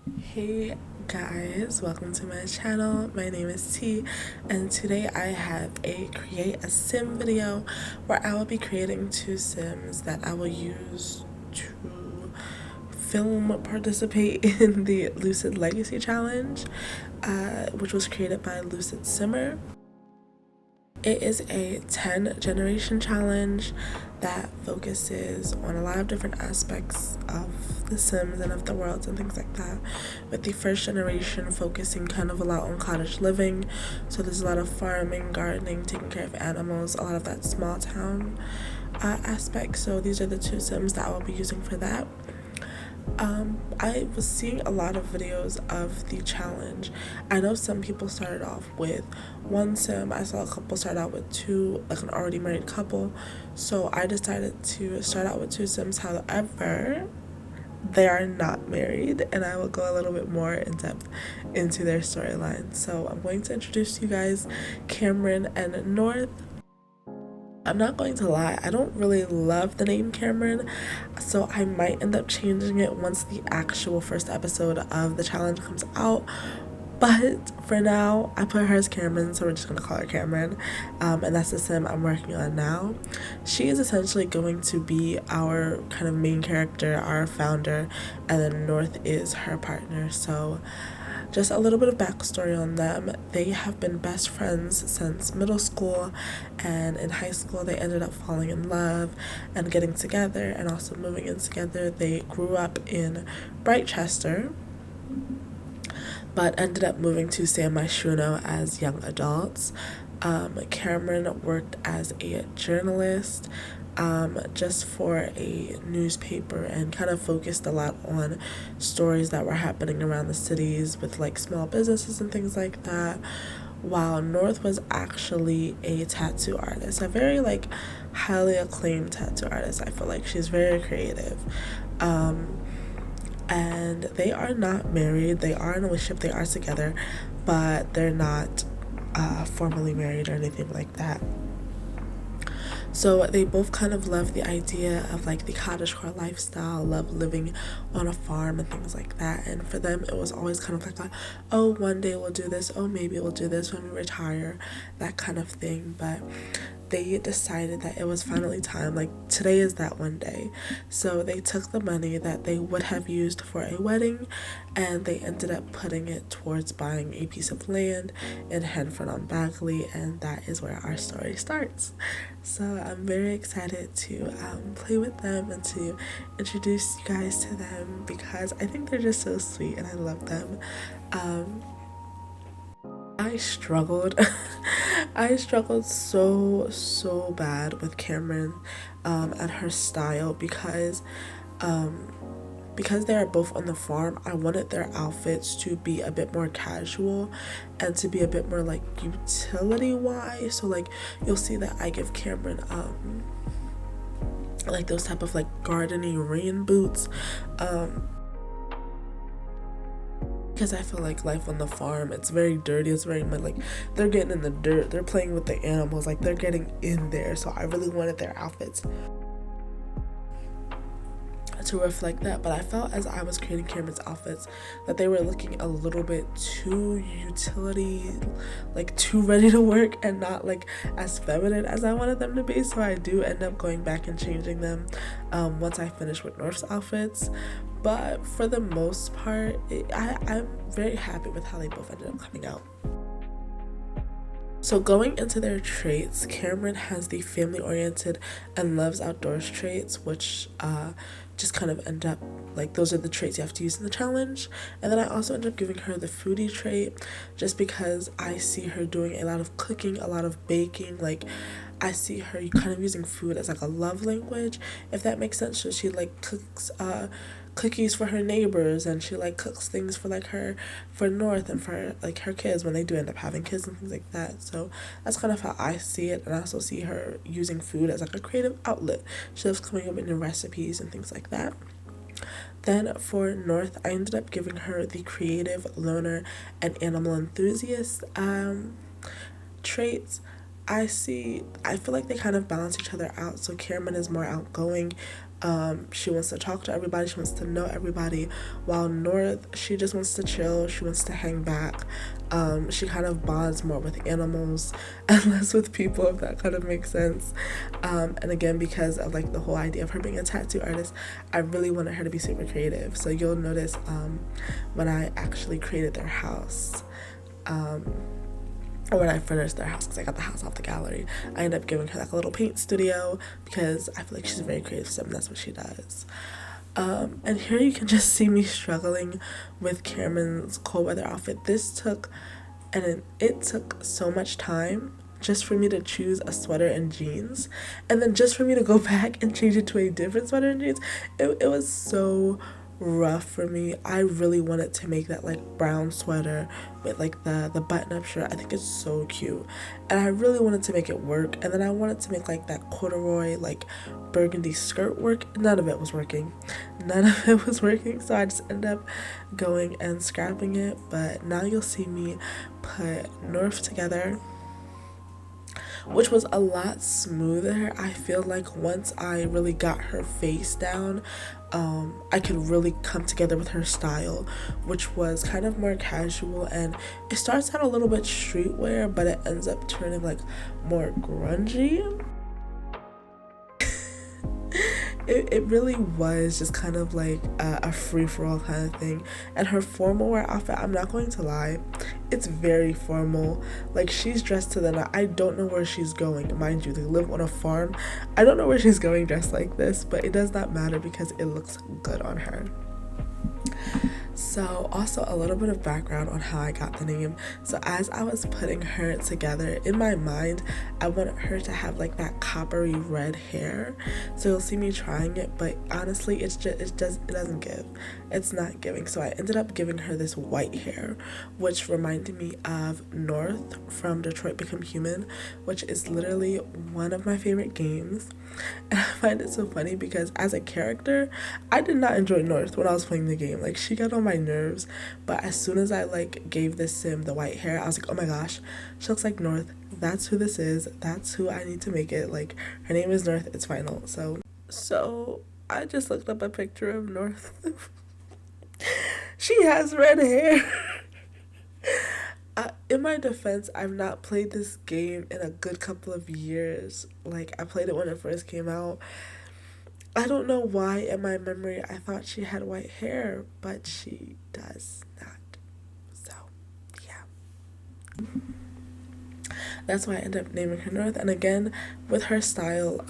Hey guys, welcome to my channel. My name is T, and today I have a create a sim video where I will be creating two sims that I will use to participate in the Lucid Legacy Challenge, which was created by Lucid Simmer. It is a 10 generation challenge that focuses on a lot of different aspects of the Sims and of the worlds and things like that. With the first generation focusing kind of a lot on cottage living, so there's a lot of farming, gardening, taking care of animals, a lot of that small town aspect. So these are the two Sims that I will be using for that. I was seeing a lot of videos of the challenge. I know some people started off with one sim. I saw a couple start out with two, like an already married couple. So I decided to start out with two sims. However, they are not married, and I will go a little bit more in depth into their storyline. So I'm going to introduce you guys Camryn and North. I'm not going to lie, I don't really love the name Camryn, so I might end up changing it once the actual first episode of the challenge comes out. But for now, I put her as Camryn, so we're just gonna call her Camryn. And that's the sim I'm working on now. She is essentially going to be our kind of main character, our founder, and then North is her partner. So just a little bit of backstory on them. They have been best friends since middle school, and in high school they ended up falling in love and getting together and also moving in together. They grew up in Brightchester, but ended up moving to San Myshuno as young adults. Camryn worked as a journalist just for a newspaper and kind of focused a lot on stories that were happening around the cities with like small businesses and things like that. While North was actually a tattoo artist, a very like highly acclaimed tattoo artist. I feel like she's very creative. And they are not married. They are in a relationship. They are together, but they're not formally married or anything like that. So they both kind of love the idea of like the cottagecore lifestyle, love living on a farm and things like that. And for them, it was always kind of like oh, one day we'll do this. Oh, maybe we'll do this when we retire, that kind of thing. But they decided that it was finally time, like today is that one day. So they took the money that they would have used for a wedding and they ended up putting it towards buying a piece of land in Henford on Bagley, and that is where our story starts. So I'm very excited to play with them and to introduce you guys to them because I think they're just so sweet and I love them. I struggled. I struggled so bad with Camryn and her style because they are both on the farm. I wanted their outfits to be a bit more casual and to be a bit more like utility wise. So like you'll see that I give Camryn like those type of like gardening rain boots. Because I feel like life on the farm, it's very dirty, it's very mud, like they're getting in the dirt, they're playing with the animals, like they're getting in there. So I really wanted their outfits to reflect that, but I felt as I was creating Camryn's outfits that they were looking a little bit too utility, like too ready to work and not like as feminine as I wanted them to be. So I do end up going back and changing them once I finish with North's outfits. But for the most part, I'm very happy with how they both ended up coming out. So going into their traits, Camryn has the family-oriented and loves outdoors traits, which just kind of end up like those are the traits you have to use in the challenge. And then I also end up giving her the foodie trait just because I see her doing a lot of cooking, a lot of baking. Like I see her kind of using food as like a love language, if that makes sense. So she like cooks cookies for her neighbors, and she like cooks things for like her for North and for like her kids when they do end up having kids and things like that. So that's kind of how I see it. And I also see her using food as like a creative outlet. She loves coming up with new recipes and things like that. Then for North, I ended up giving her the creative, loner, and animal enthusiast traits. I feel like they kind of balance each other out. So Camryn is more outgoing. She wants to talk to everybody, she wants to know everybody, while North, she just wants to chill, she wants to hang back. She kind of bonds more with animals and less with people, if that kind of makes sense. And again, because of like the whole idea of her being a tattoo artist, I really wanted her to be super creative. So you'll notice when I actually created their house, or when I finished their house, because I got the house off the gallery, I ended up giving her like a little paint studio because I feel like she's a very creative sim, and that's what she does. And here you can just see me struggling with Camryn's cold weather outfit. It took so much time just for me to choose a sweater and jeans, and then just for me to go back and change it to a different sweater and jeans. It was so rough for me. I really wanted to make that like brown sweater with like the button-up shirt. I think it's so cute, and I really wanted to make it work. And then I wanted to make like that corduroy like burgundy skirt work. None of it was working. So I just ended up going and scrapping it. But now you'll see me put North together, which was a lot smoother. I feel like once I really got her face down, I could really come together with her style, which was kind of more casual, and it starts out a little bit streetwear, but it ends up turning like more grungy. It really was just kind of like a free-for-all kind of thing. And her formal wear outfit, I'm not going to lie, it's very formal. Like, she's dressed to the nines. I don't know where she's going. Mind you, they live on a farm. I don't know where she's going dressed like this, but it does not matter because it looks good on her. So also a little bit of background on how I got the name. So as I was putting her together, in my mind I wanted her to have like that coppery red hair. So you'll see me trying it, but honestly it doesn't give. It's not giving. So I ended up giving her this white hair, which reminded me of North from Detroit Become Human, which is literally one of my favorite games. And I find it so funny because as a character, I did not enjoy North when I was playing the game. Like, she got on my nerves, but as soon as I like gave this sim the white hair, I was like, oh my gosh, she looks like North. That's who this is. That's who I need to make it. Like, her name is North. It's final. So I just looked up a picture of North. She has red hair. In my defense, I've not played this game in a good couple of years. Like, I played it when it first came out. I don't know why in my memory I thought she had white hair, but she does not. So, yeah. That's why I ended up naming her North. And again, with her style,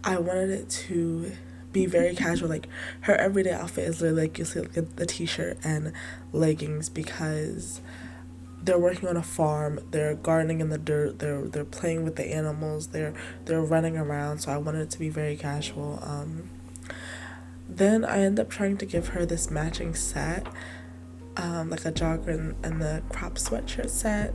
I wanted it to be very casual. Like, her everyday outfit is literally like, you see like the t-shirt and leggings, because they're working on a farm, they're gardening in the dirt, they're playing with the animals, they're running around. So I wanted it to be very casual. Then I end up trying to give her this matching set, like a jogger and the crop sweatshirt set.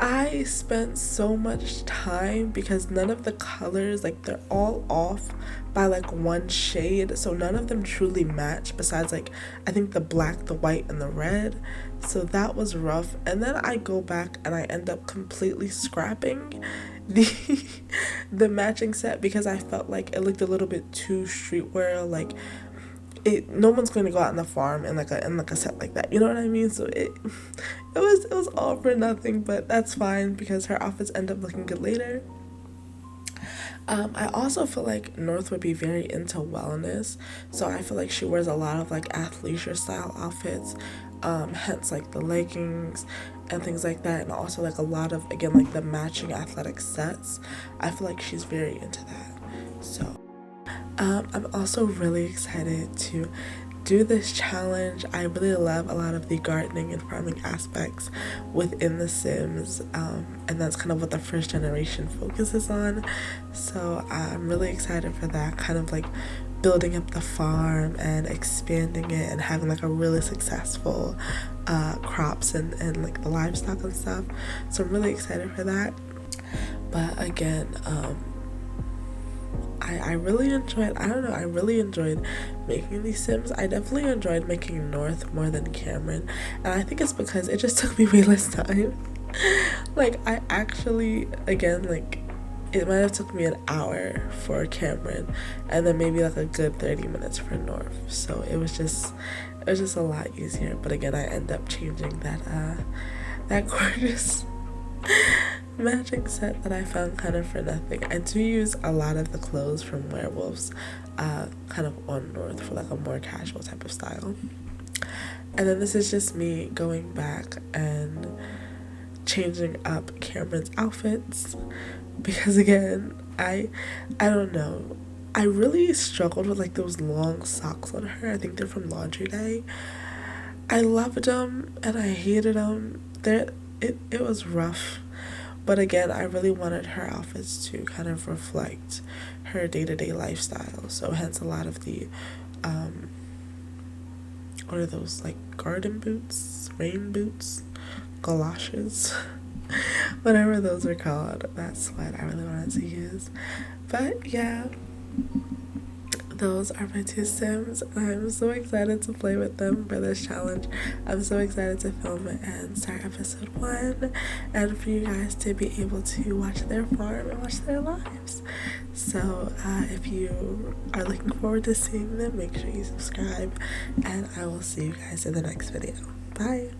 I spent so much time because none of the colors, like, they're all off by like one shade, so none of them truly match besides like I think the black, the white, and the red. So that was rough. And then I go back and I end up completely scrapping the matching set because I felt like it looked a little bit too streetwear. Like, no one's going to go out in the farm in like a set like that, you know what I mean? So it was all for nothing, but that's fine because her outfits end up looking good later. I also feel like North would be very into wellness, so I feel like she wears a lot of like athleisure style outfits, hence like the leggings and things like that, and also like a lot of, again, like the matching athletic sets. I feel like she's very into that. So I'm also really excited to do this challenge. I really love a lot of the gardening and farming aspects within The Sims, and that's kind of what the first generation focuses on. So I'm really excited for that, kind of like building up the farm and expanding it and having like a really successful crops and like the livestock and stuff. So I'm really excited for that. But again, I really enjoyed, I don't know, I really enjoyed making these Sims. I definitely enjoyed making North more than Camryn, and I think it's because it just took me way less time. Like, I actually, again, like, it might have took me an hour for Camryn, and then maybe like a good 30 minutes for North. So it was just a lot easier. But again, I end up changing that gorgeous matching set that I found kind of for nothing. I do use a lot of the clothes from Werewolves kind of on North for like a more casual type of style. And then this is just me going back and changing up Camryn's outfits, because again, I don't know, I really struggled with like those long socks on her. I think they're from Laundry Day. I loved them and I hated them. It was rough, but again, I really wanted her outfits to kind of reflect her day-to-day lifestyle, so hence a lot of the what are those, like garden boots, rain boots, galoshes, whatever those are called. That's what I really wanted to use. But yeah, those are my two Sims. I'm so excited to play with them for this challenge. I'm so excited to film it and start episode 1, and for you guys to be able to watch their farm and watch their lives. So if you are looking forward to seeing them, make sure you subscribe, and I will see you guys in the next video. Bye.